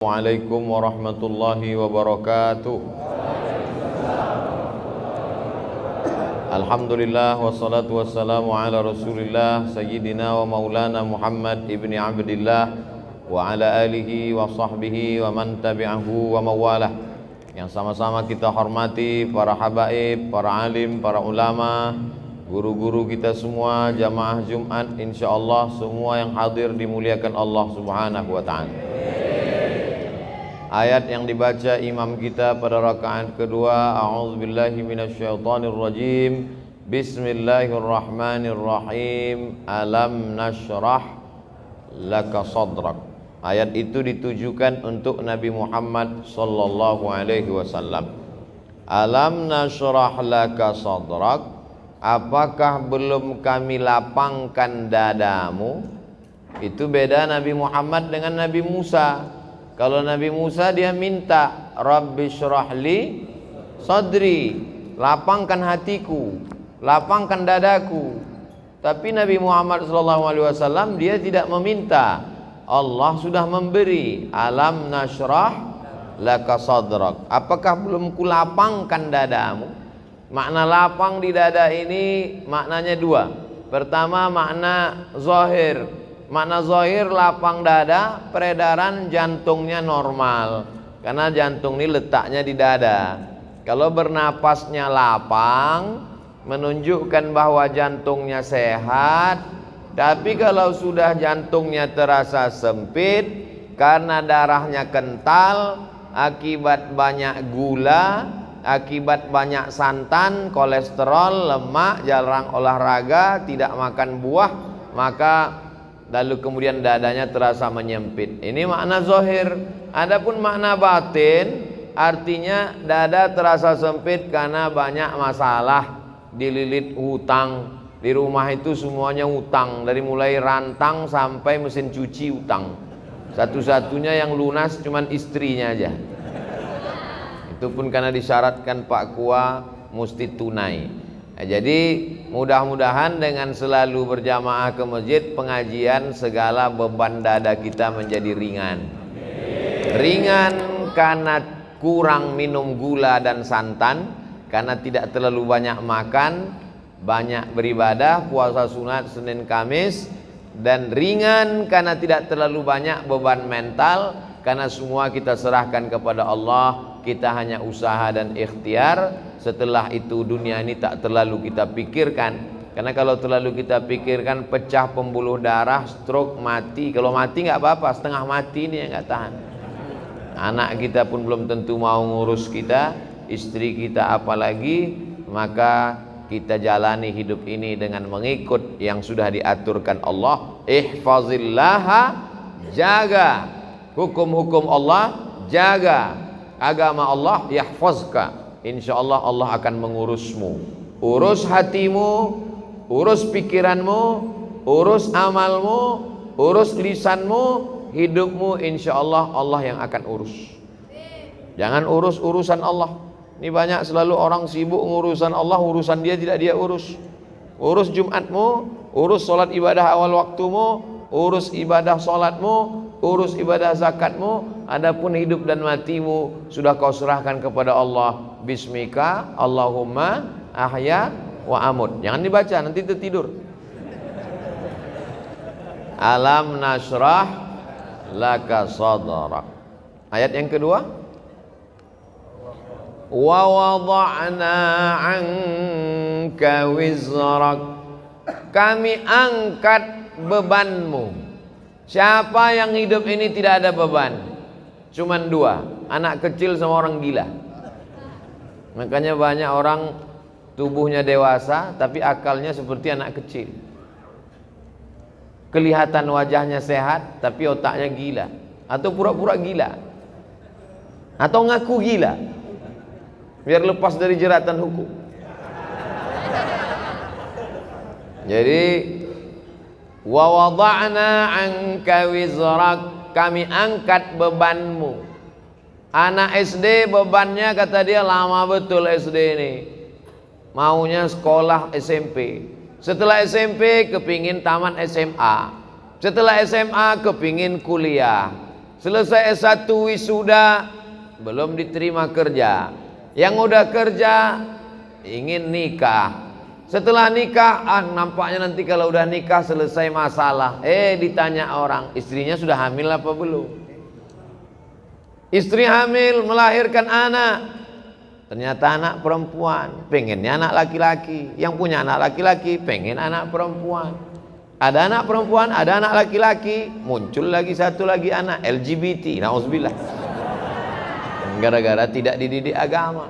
Assalamualaikum warahmatullahi wabarakatuh. Alhamdulillah wassalatu wassalamu ala Rasulillah sayyidina wa maulana Muhammad ibni Abdillah wa ala alihi wa sahbihi wa man tabi'ahu wa mawalah. Yang sama-sama kita hormati para habaib, para alim, para ulama, guru-guru kita semua, jamaah Jumat, insyaallah semua yang hadir dimuliakan Allah Subhanahu wa taala. Ayat yang dibaca imam kita pada rakaat kedua, a'udzubillahi minasyaitonirrajim. Bismillahirrahmanirrahim. Alam nashrah laka sadrak. Ayat itu ditujukan untuk Nabi Muhammad sallallahu alaihi wasallam. Alam nashrah laka sadrak. Apakah belum kami lapangkan dadamu? Itu beda Nabi Muhammad dengan Nabi Musa. Kalau Nabi Musa dia minta Rabbi syrahli sadri, lapangkan hatiku, lapangkan dadaku. Tapi Nabi Muhammad SAW dia tidak meminta, Allah sudah memberi. Alam nashrah laka sadrak. Apakah belum kulapangkan dadamu? Makna lapang di dada ini maknanya dua. Pertama makna zahir. Makna zahir lapang dada, peredaran jantungnya normal. Karena jantung ini letaknya di dada. Kalau bernapasnya lapang, menunjukkan bahwa jantungnya sehat. Tapi kalau sudah jantungnya terasa sempit, karena darahnya kental, akibat banyak gula, akibat banyak santan, kolesterol, lemak, jarang olahraga, tidak makan buah, maka lalu kemudian dadanya terasa menyempit. Ini makna zahir. Adapun makna batin, artinya dada terasa sempit karena banyak masalah, dililit hutang. Di rumah itu semuanya hutang, dari mulai rantang sampai mesin cuci hutang. Satu-satunya yang lunas cuman istrinya aja. Itu pun karena disyaratkan Pak Kua mesti tunai. Jadi mudah-mudahan dengan selalu berjamaah ke masjid, pengajian, segala beban dada kita menjadi ringan. Ringan karena kurang minum gula dan santan, karena tidak terlalu banyak makan, banyak beribadah, puasa sunat Senin Kamis, dan ringan karena tidak terlalu banyak beban mental, karena semua kita serahkan kepada Allah. Kita hanya usaha dan ikhtiar. Setelah itu dunia ini tak terlalu kita pikirkan. Karena kalau terlalu kita pikirkan, pecah pembuluh darah, stroke, mati. Kalau mati nggak apa-apa, setengah mati ini yang nggak tahan. Anak kita pun belum tentu mau ngurus kita, istri kita apalagi. Maka kita jalani hidup ini dengan mengikut yang sudah diaturkan Allah. Ihfazillaha, jaga hukum-hukum Allah, jaga agama Allah, yahfazka. Insyaallah Allah akan mengurusmu. Urus hatimu, urus pikiranmu, urus amalmu, urus lisanmu, hidupmu, insyaallah Allah yang akan urus. Jangan urus urusan Allah. Ini banyak selalu orang sibuk ngurusan Allah, urusan dia tidak dia urus. Urus Jumatmu, urus sholat ibadah awal waktumu, urus ibadah sholatmu, urus ibadah zakatmu. Adapun hidup dan matimu sudah kau serahkan kepada Allah. Bismika Allahumma ahya wa amut. Jangan dibaca, nanti tertidur. Alam nashrah laka sadrak. Ayat yang kedua, wa wada'na anka wizrak. Kami angkat bebanmu. Siapa yang hidup ini tidak ada beban? Cuman dua, anak kecil sama orang gila. Makanya banyak orang tubuhnya dewasa tapi akalnya seperti anak kecil. Kelihatan wajahnya sehat tapi otaknya gila, atau pura-pura gila, atau ngaku gila biar lepas dari jeratan hukum. Jadi wa wada'na anka wizrak, kami angkat bebanmu. Anak SD bebannya kata dia lama betul SD ini, maunya sekolah SMP. Setelah SMP kepingin tamat SMA. Setelah SMA kepingin kuliah. selesai S1 wisuda, belum diterima kerja. Yang udah kerja ingin nikah. Setelah nikah, nampaknya nanti kalau udah nikah selesai masalah. Ditanya orang, istrinya sudah hamil apa belum? Istri hamil melahirkan anak, ternyata anak perempuan. Pengennya anak laki-laki. Yang punya anak laki-laki pengen anak perempuan. Ada anak perempuan, ada anak laki-laki, muncul lagi satu lagi anak LGBT. Nauzubillah. Gara-gara tidak dididik agama.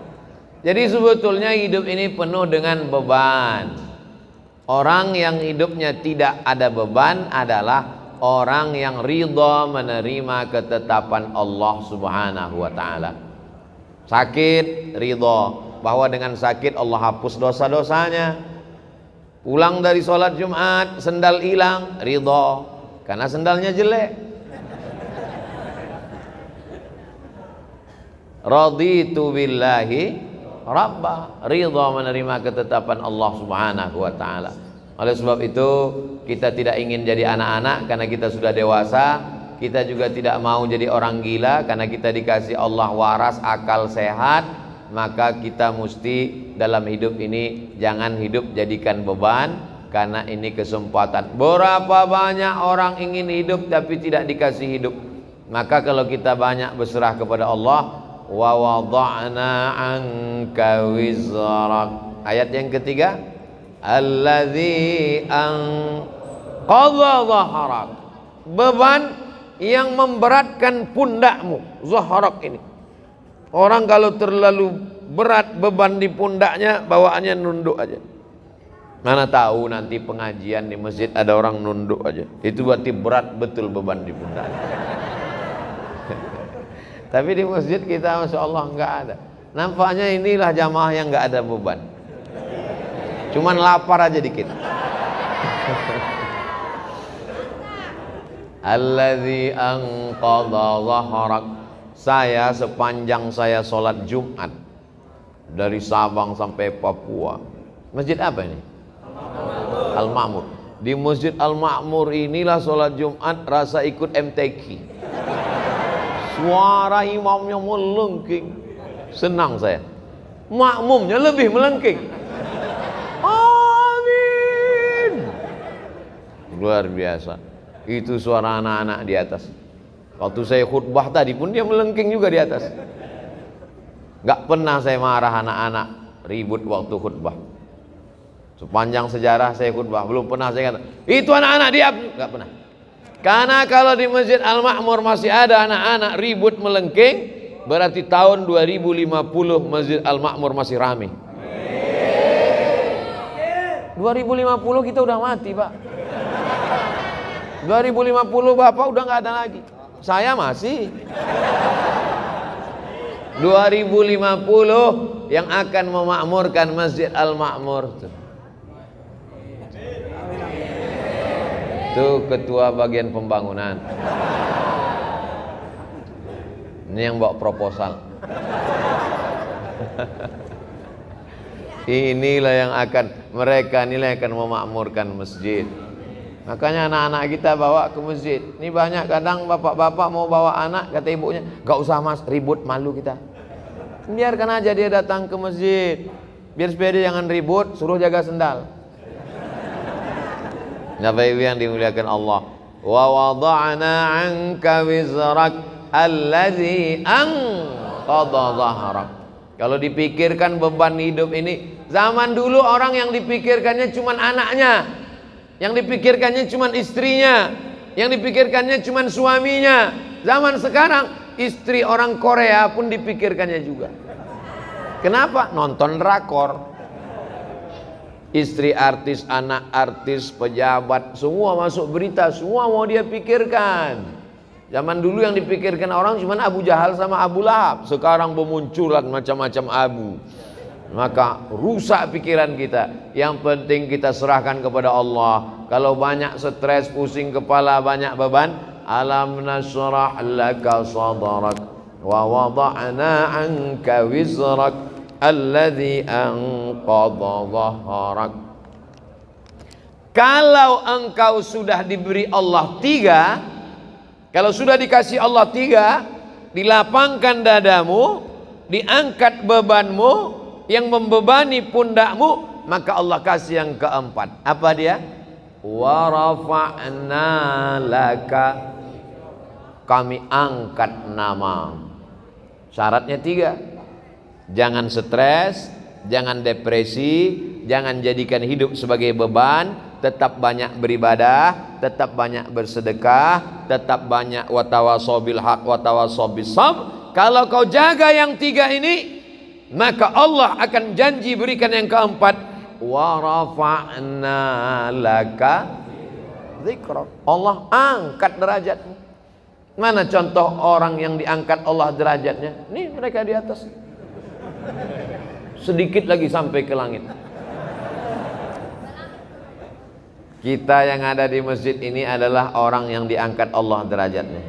Jadi sebetulnya hidup ini penuh dengan beban. Orang yang hidupnya tidak ada beban adalah orang yang ridha menerima ketetapan Allah Subhanahu wa taala. Sakit, ridha bahwa dengan sakit Allah hapus dosa-dosanya. Pulang dari sholat Jumat, sendal hilang, ridha karena sendalnya jelek. Raditu billahi Rabbah, ridha menerima ketetapan Allah Subhanahu wa taala. Oleh sebab itu, kita tidak ingin jadi anak-anak karena kita sudah dewasa. Kita juga tidak mau jadi orang gila karena kita dikasih Allah waras, akal sehat. Maka kita mesti dalam hidup ini jangan hidup jadikan beban, karena ini kesempatan. Berapa banyak orang ingin hidup tapi tidak dikasih hidup. Maka kalau kita banyak berserah kepada Allah, wa wada'na anka wizrak. Ayat yang ketiga, allazi anqadha dhahrak, beban yang memberatkan pundakmu. Zahrak ini, orang kalau terlalu berat beban di pundaknya, bawaannya nunduk aja. Mana tahu nanti pengajian di masjid ada orang nunduk aja, itu berarti berat betul beban di pundaknya. Tapi di masjid kita Masya Allah nggak ada. Nampaknya inilah jamaah yang nggak ada beban, cuman lapar aja dikit. Allazi anqadha dhahrak. Saya sepanjang saya sholat Jumat dari Sabang sampai Papua. Masjid apa ini? Al-Ma'mur. Di Masjid Al-Ma'mur inilah sholat Jumat rasa ikut MTQ. Suara imamnya melengking, senang saya. Makmumnya lebih melengking. Amin. Luar biasa. Itu suara anak-anak di atas. Waktu saya khutbah tadi pun dia melengking juga di atas. Gak pernah saya marah anak-anak ribut waktu khutbah. Sepanjang sejarah saya khutbah belum pernah saya kata itu anak-anak diam, gak pernah. Karena kalau di Masjid Al-Ma'mur masih ada anak-anak ribut melengking, berarti tahun 2050 Masjid Al-Ma'mur masih ramai. 2050 kita udah mati, Pak. 2050 Bapak udah nggak ada lagi. Saya masih. 2050 yang akan memakmurkan Masjid Al-Ma'mur. Itu ketua bagian pembangunan. Ini yang bawa proposal. Inilah yang mereka inilah yang akan memakmurkan masjid. Makanya anak-anak kita bawa ke masjid. Ini banyak kadang bapak-bapak mau bawa anak, kata ibunya, gak usah mas, ribut, malu kita. Biarkan aja dia datang ke masjid. Biar supaya dia jangan ribut, suruh jaga sendal. Bapak Ibu yang dimuliakan Allah, wa wada'na 'anka wizrak allazi anqadha dhahrak. Kalau dipikirkan beban hidup ini, zaman dulu orang yang dipikirkannya cuma anaknya, yang dipikirkannya cuma istrinya, yang dipikirkannya cuma suaminya. Zaman sekarang istri orang Korea pun dipikirkannya juga. Kenapa? Nonton drakor. Istri artis, anak artis, pejabat, semua masuk berita, semua mau dia pikirkan. Zaman dulu yang dipikirkan orang cuma Abu Jahal sama Abu Lahab. Sekarang bermunculan macam-macam abu. Maka rusak pikiran kita. Yang penting kita serahkan kepada Allah. Kalau banyak stres, pusing kepala, banyak beban, alam nasrah laka sadrak wa wada'na 'anka wizrak alladzi anqadha dhahrak. Kalau engkau sudah diberi Allah 3, Kalau sudah dikasih Allah 3, dilapangkan dadamu, diangkat bebanmu yang membebani pundakmu, maka Allah kasih yang keempat. Apa dia? Wa rafa'na laka, kami angkat nama. Syaratnya 3. Jangan stres, jangan depresi, jangan jadikan hidup sebagai beban. Tetap banyak beribadah, tetap banyak bersedekah, tetap banyak watawasau bil haq watawasau bis sabr. Kalau kau jaga yang 3 ini, maka Allah akan janji berikan yang keempat. Wa rafa'na laka dzikrak. Allah angkat derajatmu. Mana contoh orang yang diangkat Allah derajatnya? Nih mereka di atas. Sedikit lagi sampai ke langit. Kita yang ada di masjid ini adalah orang yang diangkat Allah derajatnya.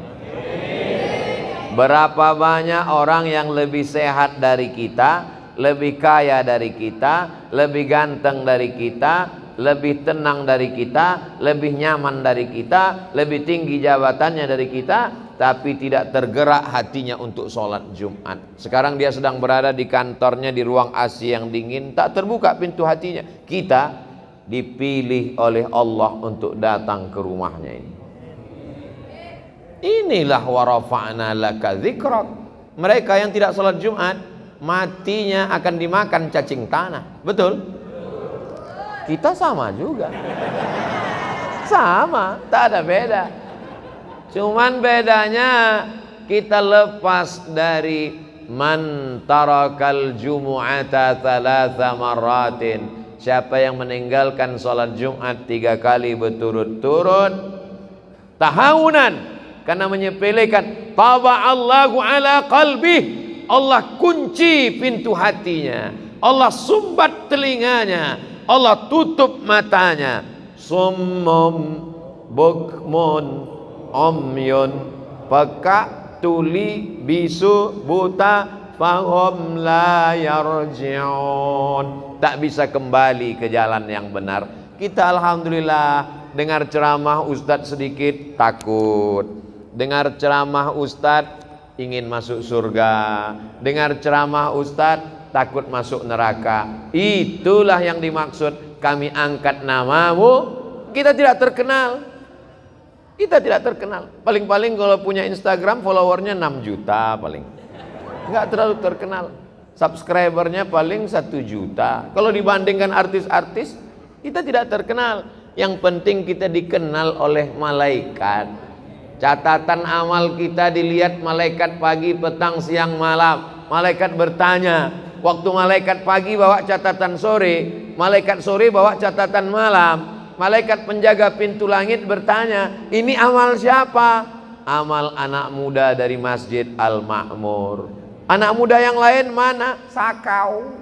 Berapa banyak orang yang lebih sehat dari kita, lebih kaya dari kita, lebih ganteng dari kita, lebih tenang dari kita, lebih nyaman dari kita, lebih tinggi jabatannya dari kita, tapi tidak tergerak hatinya untuk sholat Jumat. Sekarang dia sedang berada di kantornya di ruang AC yang dingin, tak terbuka pintu hatinya. Kita dipilih oleh Allah untuk datang ke rumahnya ini. Inilah wa rafa'na laka dzikrak. Mereka yang tidak sholat Jumat, matinya akan dimakan cacing tanah. Betul? Kita sama juga. Sama, tak ada beda. Cuman bedanya kita lepas dari man tarakal jumu'ata thalatha marratin. Siapa yang meninggalkan sholat Jumat 3 kali berturut-turut tahawunan, karena menyepelekan, taba'allahu ala qalbih, Allah kunci pintu hatinya, Allah sumbat telinganya, Allah tutup matanya. Summum bukmun umyun, peka, tuli, bisu, buta, fahum la yarji'un, tak bisa kembali ke jalan yang benar. Kita alhamdulillah dengar ceramah ustadz sedikit takut, dengar ceramah ustadz ingin masuk surga, dengar ceramah ustadz takut masuk neraka. Itulah yang dimaksud kami angkat namamu. Kita tidak terkenal, kita tidak terkenal. Paling-paling kalau punya Instagram followernya 6 juta paling, nggak terlalu terkenal. Subscribernya paling 1 juta. Kalau dibandingkan artis-artis, kita tidak terkenal. Yang penting kita dikenal oleh malaikat. Catatan amal kita dilihat malaikat pagi, petang, siang, malam. Malaikat bertanya, waktu malaikat pagi bawa catatan sore, malaikat sore bawa catatan malam. Malaikat penjaga pintu langit bertanya, ini amal siapa? Amal anak muda dari Masjid Al-Ma'mur. Anak muda yang lain mana? Sakau.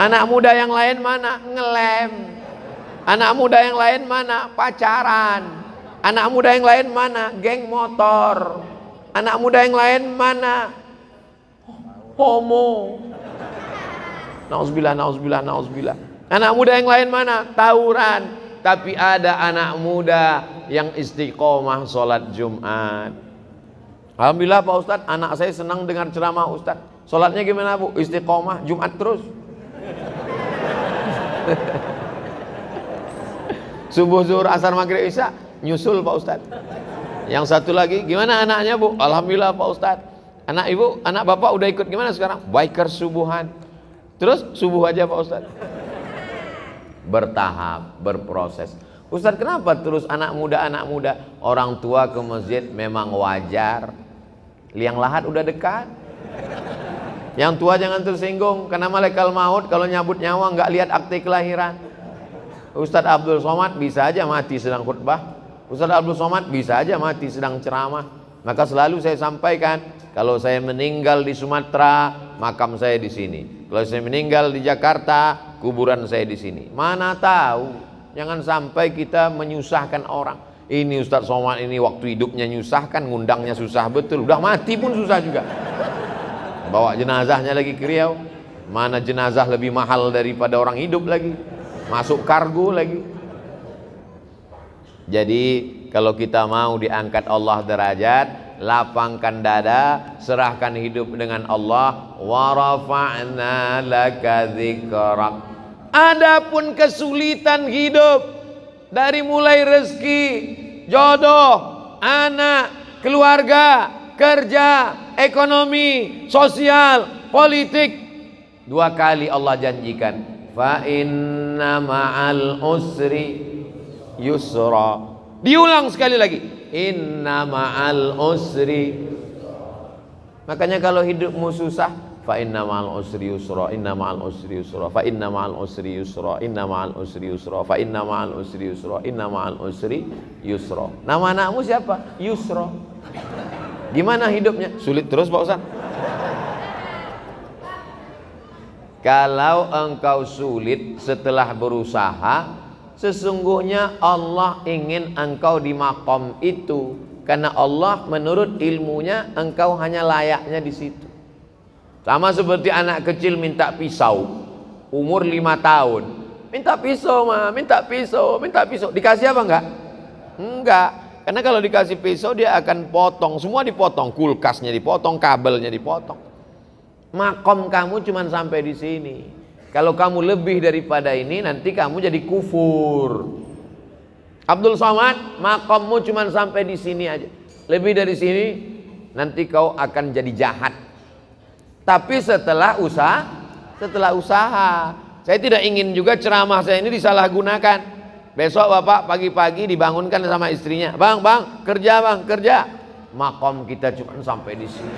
Anak muda yang lain mana? Ngelem. Anak muda yang lain mana? Pacaran. Anak muda yang lain mana? Geng motor. Anak muda yang lain mana? Homo. Nauzubillah, nauzubillah, nauzubillah. Anak muda yang lain mana? Tawuran. Tapi ada anak muda yang istiqomah sholat Jumat. Alhamdulillah Pak Ustadz, anak saya senang dengar ceramah Ustadz. Sholatnya gimana Bu? Istiqomah, Jumat terus. Subuh, zuhur, asar, maghrib, isya nyusul Pak Ustadz. Yang satu lagi, gimana anaknya Bu? Alhamdulillah Pak Ustadz. Anak ibu, anak bapak udah ikut gimana sekarang? Biker subuhan. Terus subuh aja Pak Ustadz. Bertahap, berproses. Ustadz, kenapa terus anak muda? Orang tua ke masjid memang wajar. Liang lahat udah dekat. Yang tua jangan tersinggung, karena malaikat maut kalau nyabut nyawa nggak lihat akte kelahiran. Ustadz Abdul Somad bisa aja mati sedang khutbah. Ustadz Abdul Somad bisa aja mati sedang ceramah. Maka selalu saya sampaikan, kalau saya meninggal di Sumatera, makam saya di sini. Kalau saya meninggal di Jakarta, kuburan saya di sini. Mana tahu, jangan sampai kita menyusahkan orang. Ini Ustadz Somad ini waktu hidupnya nyusahkan, ngundangnya susah betul. Udah mati pun susah juga. Bawa jenazahnya lagi ke Riau. Mana jenazah lebih mahal daripada orang hidup lagi. Masuk kargo lagi. Jadi kalau kita mau diangkat Allah derajat, lapangkan dada, serahkan hidup dengan Allah. Wa rafa'na laka dzikrak. Adapun kesulitan hidup, dari mulai rezeki, jodoh, anak, keluarga, kerja, ekonomi, sosial, politik, 2 kali Allah janjikan, fa inna ma'al usri yusra. Diulang sekali lagi, inna ma'al usri. Makanya kalau hidupmu susah, fa inna ma'al usri yusra, inna ma'al usri yusra, fa inna ma'al usri yusra, inna ma'al usri yusra, fa inna ma'al usri yusra, inna ma'al usri yusra. Nama anakmu siapa? Yusra. Gimana hidupnya? Sulit terus Pak Ustaz. Kalau engkau sulit setelah berusaha, sesungguhnya Allah ingin engkau di makom itu, karena Allah menurut ilmunya engkau hanya layaknya di situ. Sama seperti anak kecil minta pisau, umur 5 tahun, minta pisau ma, minta pisau, minta pisau. Dikasih apa enggak? Enggak. Karena kalau dikasih pisau dia akan potong, semua dipotong, kulkasnya dipotong, kabelnya dipotong. Makom kamu cuma sampai di sini. Kalau kamu lebih daripada ini, nanti kamu jadi kufur. Abdul Somad, makommu cuma sampai di sini aja. Lebih dari sini, nanti kau akan jadi jahat. Tapi setelah usaha, saya tidak ingin juga ceramah saya ini disalahgunakan. Besok bapak pagi-pagi dibangunkan sama istrinya, bang, kerja. Makom kita cuma sampai di sini.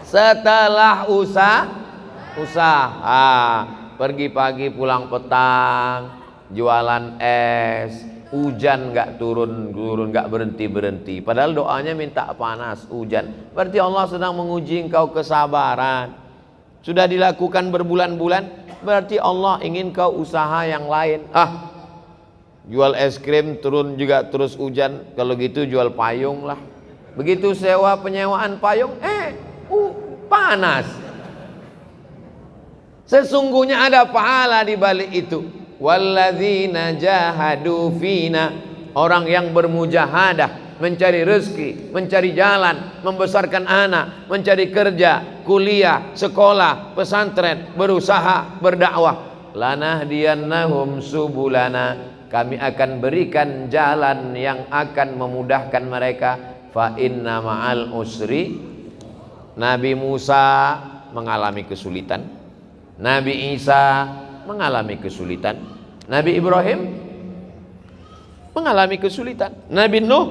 Setelah usaha, pergi pagi pulang petang, jualan es, hujan nggak turun, nggak berhenti. Padahal doanya minta panas, hujan. Berarti Allah sedang menguji engkau kesabaran. Sudah dilakukan berbulan-bulan, berarti Allah ingin kau usaha yang lain. Jual es krim turun juga terus hujan, kalau gitu jual payung lah. Begitu sewa penyewaan payung, panas. Sesungguhnya ada pahala di balik itu. Walladzina jahadu fina, orang yang bermujahadah, mencari rezeki, mencari jalan, membesarkan anak, mencari kerja, kuliah, sekolah, pesantren, berusaha, berdakwah. Lanahdiyannahum subulana, kami akan berikan jalan yang akan memudahkan mereka. Fa inna ma'al usri. Nabi Musa mengalami kesulitan, Nabi Isa mengalami kesulitan, Nabi Ibrahim mengalami kesulitan, Nabi Nuh,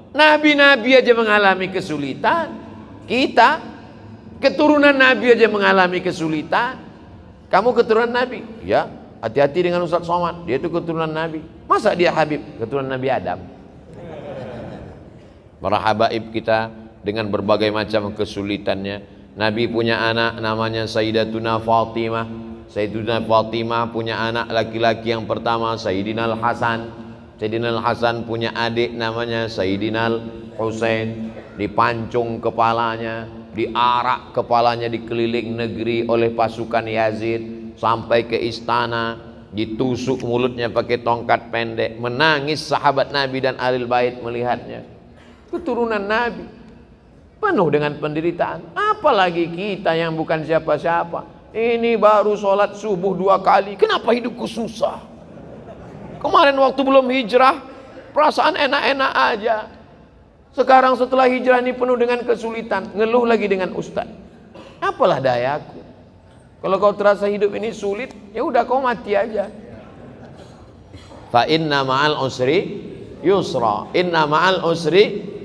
nabi-nabi aja mengalami kesulitan. Kita keturunan Nabi aja mengalami kesulitan. Kamu keturunan Nabi? Ya, hati-hati dengan Ustaz Somad, dia itu keturunan Nabi. Masa dia Habib? Keturunan Nabi Adam. Para habaib kita dengan berbagai macam kesulitannya. Nabi punya anak namanya Sayyidatuna Fatimah. Sayyidatuna Fatimah punya anak laki-laki yang pertama Sayyidina Al-Hasan. Sayyidina Al-Hasan punya adik namanya Sayyidina Al-Husain. Dipancung kepalanya, diarak kepalanya di keliling negeri oleh pasukan Yazid sampai ke istana, ditusuk mulutnya pakai tongkat pendek. Menangis sahabat Nabi dan Ahlul Bait melihatnya. Keturunan Nabi, penuh dengan penderitaan. Apalagi kita yang bukan siapa-siapa. Ini baru sholat subuh 2 kali, kenapa hidupku susah? Kemarin waktu belum hijrah, perasaan enak-enak aja. Sekarang setelah hijrah ini penuh dengan kesulitan, ngeluh lagi dengan ustaz. Apalah dayaku. Kalau kau terasa hidup ini sulit, ya udah kau mati aja. Fa inna ma'al usri yusra. Inna ma'al usri.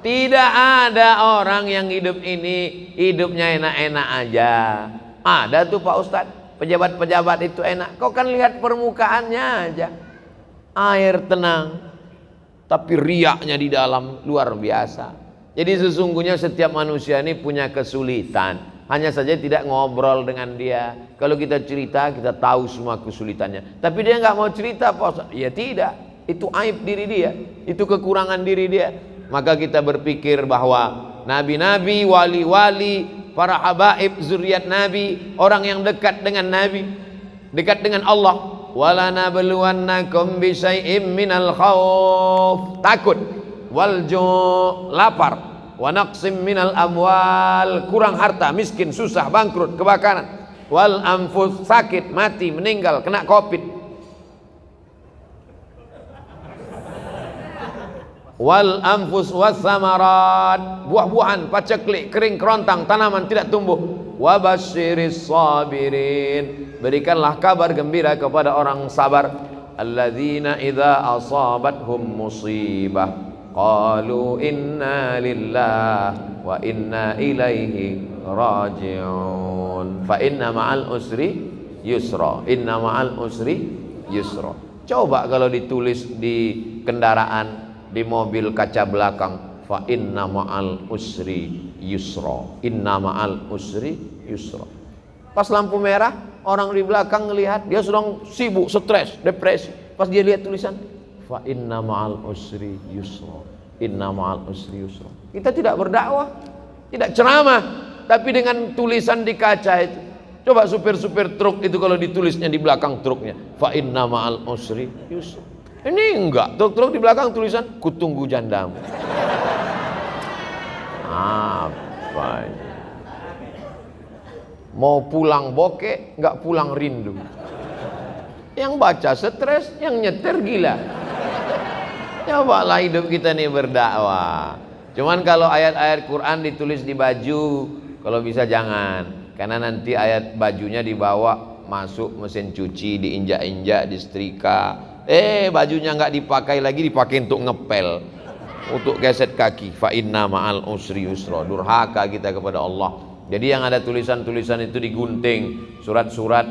Tidak ada orang yang hidup ini hidupnya enak-enak aja. Ada tuh Pak Ustadz, pejabat-pejabat itu enak. Kau kan lihat permukaannya aja, air tenang, tapi riaknya di dalam luar biasa. Jadi sesungguhnya setiap manusia ini punya kesulitan, hanya saja tidak ngobrol dengan dia. Kalau kita cerita, kita tahu semua kesulitannya. Tapi dia nggak mau cerita Pak Ustadz. Ya tidak, itu aib diri dia, itu kekurangan diri dia. Maka kita berpikir bahwa nabi-nabi, wali-wali, para habaib, zuriat Nabi, orang yang dekat dengan Nabi, dekat dengan Allah, walanabluwannakum bisyai'im minal khauf, takut, wal ju', lapar, wa naqsim minal amwal, kurang harta, miskin, susah, bangkrut, kebakaran, wal anfus, sakit, mati, meninggal, kena covid, wal anfus was samarat, buah-buahan, paceklik, kering kerontang, tanaman tidak tumbuh. Wa basyiris sabirin, berikanlah kabar gembira kepada orang sabar. Alladzina idza asabathum musibah qalu inna lillahi wa inna ilaihi raji'un. Fa inna ma'al usri yusra, inna ma'al usri yusra. Coba kalau ditulis di kendaraan, di mobil kaca belakang, fa inna ma'al usri yusra, inna ma'al usri yusra. Pas lampu merah, orang di belakang ngelihat, dia sedang sibuk, stres, depresi. Pas dia lihat tulisan, fa inna ma'al usri yusra, inna ma'al usri yusra. Kita tidak berdakwah, tidak ceramah, tapi dengan tulisan di kaca itu. Coba supir-supir truk itu kalau ditulisnya di belakang truknya, fa inna ma'al usri yusra. Ini enggak, truk-truk di belakang tulisan kutunggu jandamu. Apa ini? Mau pulang bokeh, enggak pulang rindu. Yang baca stres, yang nyetir gila. Cobalah hidup kita nih berdakwah. Cuman kalau ayat-ayat Quran ditulis di baju, kalau bisa jangan, karena nanti ayat bajunya dibawa masuk mesin cuci, diinjak-injak, disetrika. Bajunya nggak dipakai lagi, dipakai untuk ngepel, untuk geset kaki. Fa inna ma'al usri yusra. Durhaka kita kepada Allah. Jadi yang ada tulisan-tulisan itu digunting, surat-surat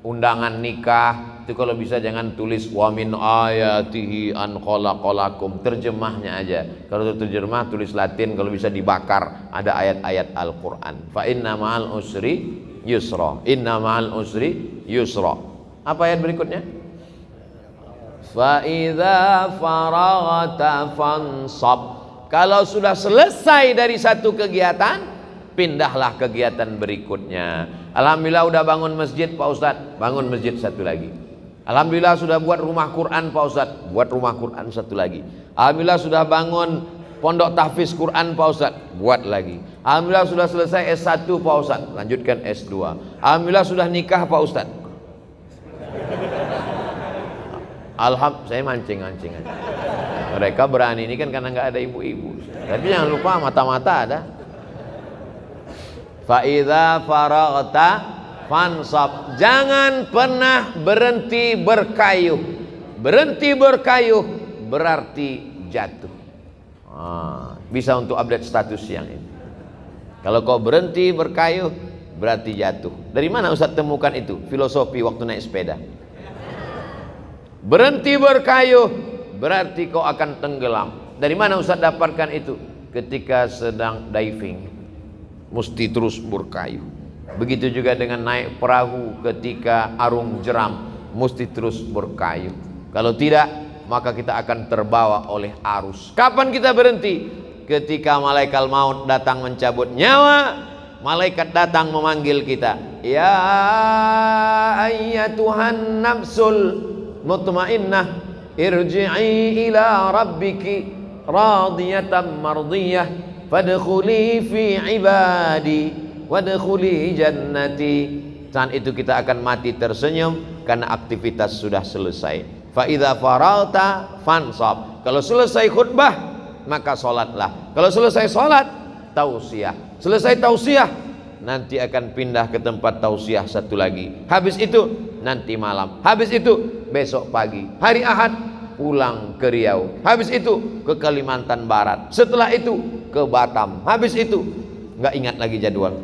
undangan nikah itu kalau bisa jangan tulis wa min ayatihi an khalaqalakum, terjemahnya aja. Kalau terjemah tulis Latin, kalau bisa dibakar, ada ayat-ayat Al-Qur'an. Fa inna ma'al usri yusra, inna ma'al usri yusra. Apa ayat berikutnya? Fa idza faraghta fansab. Kalau sudah selesai dari satu kegiatan, pindahlah kegiatan berikutnya. Alhamdulillah udah bangun masjid Pak Ustadz, bangun masjid satu lagi. Alhamdulillah sudah buat rumah Quran Pak Ustadz, buat rumah Quran satu lagi. Alhamdulillah sudah bangun pondok tahfiz Quran Pak Ustadz, buat lagi. Alhamdulillah sudah selesai S1 Pak Ustadz, lanjutkan S2. Alhamdulillah sudah nikah Pak Ustadz. Saya mancing. Mereka berani ini kan karena nggak ada ibu-ibu. Tapi jangan lupa mata-mata ada. Fa idza faraghta fansab. Jangan pernah berhenti berkayuh. Berhenti berkayuh berarti jatuh. Bisa untuk update status yang ini. Kalau kau berhenti berkayuh berarti jatuh. Dari mana Ustaz temukan itu? Filosofi waktu naik sepeda. Berhenti berkayuh berarti kau akan tenggelam. Dari mana Ustaz dapatkan itu? Ketika sedang diving mesti terus berkayuh. Begitu juga dengan naik perahu ketika arung jeram, mesti terus berkayuh. Kalau tidak, maka kita akan terbawa oleh arus. Kapan kita berhenti? Ketika malaikat maut datang mencabut nyawa, malaikat datang memanggil kita, ya ayyatuhan nafsul mutmainnah irji'i ila rabbiki radiyatan mardiyah fadkhuli fi ibadi wadkhuli jannati. Saat itu kita akan mati tersenyum karena aktivitas sudah selesai. Fa idza faragta fansab. Kalau selesai khutbah maka salatlah. Kalau selesai salat tausiah. Selesai tausiah nanti akan pindah ke tempat tausiah satu lagi. Habis itu nanti malam. Habis itu besok pagi. Hari Ahad pulang ke Riau. Habis itu ke Kalimantan Barat. Setelah itu ke Batam. Habis itu nggak ingat lagi jadwal.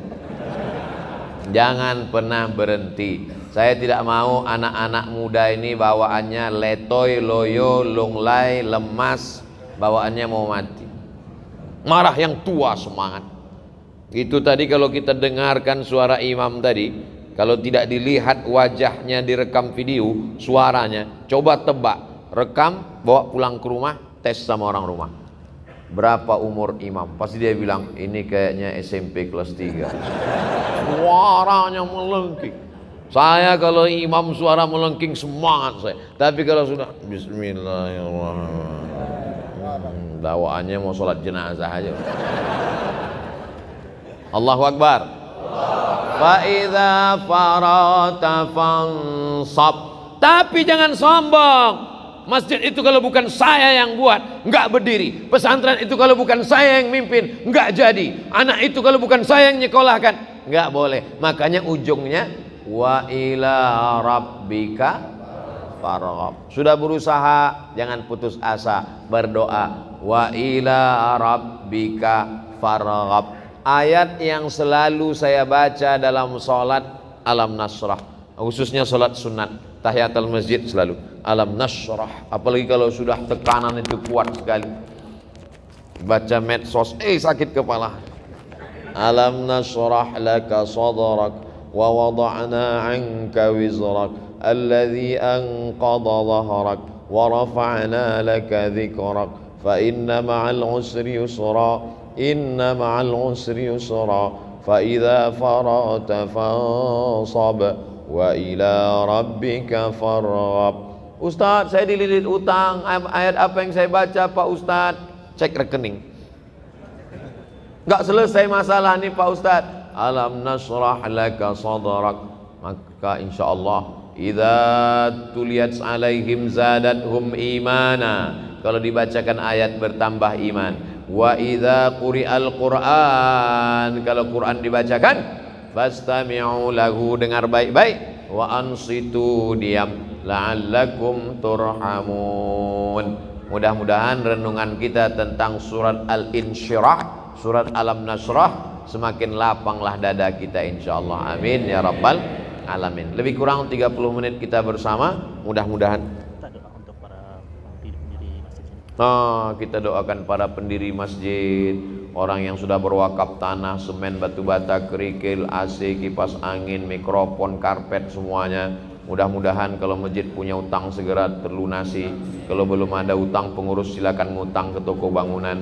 Jangan pernah berhenti. Saya tidak mau anak-anak muda ini bawaannya letoy, loyo, lunglai, lemas, bawaannya mau mati. Marah yang tua semangat. Itu tadi kalau kita dengarkan suara imam tadi, kalau tidak dilihat wajahnya direkam video, suaranya, coba tebak, rekam, bawa pulang ke rumah, tes sama orang rumah. Berapa umur imam? Pasti dia bilang, ini kayaknya SMP kelas 3. Suaranya melengking. Saya kalau imam suara melengking semangat saya. Tapi kalau sudah Bismillahirrahmanirrahim, dakwaannya mau sholat jenazah aja. Allahu Akbar. Fa idza farata fansab. Tapi jangan sombong. Masjid itu kalau bukan saya yang buat, enggak berdiri. Pesantren itu kalau bukan saya yang mimpin, enggak jadi. Anak itu kalau bukan saya yang nyekolahkan, enggak boleh. Makanya ujungnya wa ila rabbika farghab. Sudah berusaha, jangan putus asa, berdoa. Wa ila rabbika farghab. Ayat yang selalu saya baca dalam sholat Alam Nasrah, khususnya sholat sunat tahiyatul masjid selalu Alam Nasrah. Apalagi kalau sudah tekanan itu kuat sekali, baca medsos sakit kepala. Alam nasrah laka sadrak wa wada'na 'anka wizrak alladhi anqadha dhahrak wa rafa'na laka dhikrak fa inna ma'al usri yusra inna ma'al usri yusra fa idza faragta fansab wa ila rabbika farghab. Ustaz, saya dililit utang. Ayat apa yang saya baca Pak Ustaz? Cek rekening. Enggak selesai masalah nih Pak Ustaz. Alam nasrah laka sadrak. Maka insyaallah idza tuliyat alaihim zadathum imana. Kalau dibacakan ayat bertambah iman. Wa idza quri'al Qur'an, kalau Quran dibacakan, fastami'u lahu, dengar baik-baik, wa ansitu, diam, la'allakum turhamun. Mudah-mudahan renungan kita tentang surat Al-Insyirah, surat Alam Nasrah, semakin lapanglah dada kita insyaallah. Amin ya rabbal alamin. Lebih kurang 30 menit kita bersama, mudah-mudahan kita doakan para pendiri masjid, orang yang sudah berwakaf tanah, semen, batu bata, kerikil, AC, kipas angin, mikrofon, karpet, semuanya. Mudah-mudahan kalau masjid punya utang segera terlunasi. Kalau belum ada utang pengurus silakan ngutang ke toko bangunan.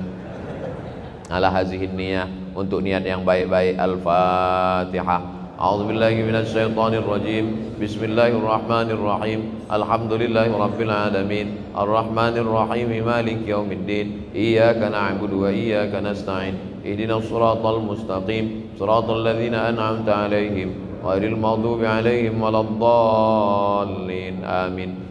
Ala hazihin niyah, untuk niat yang baik-baik. Al-Fatihah. A'udzubillahi minasyaitonir rajim. Bismillahirrahmanirrahim. Alhamdulillahi rabbil alamin. Arrahmanir rahim. Maliki yaumiddin. Iyyaka na'budu wa iyyaka nasta'in. Ihdinas shiratal mustaqim. Shiratal ladzina an'amta 'alaihim ghairil maghdubi 'alaihim waladdallin. Amin.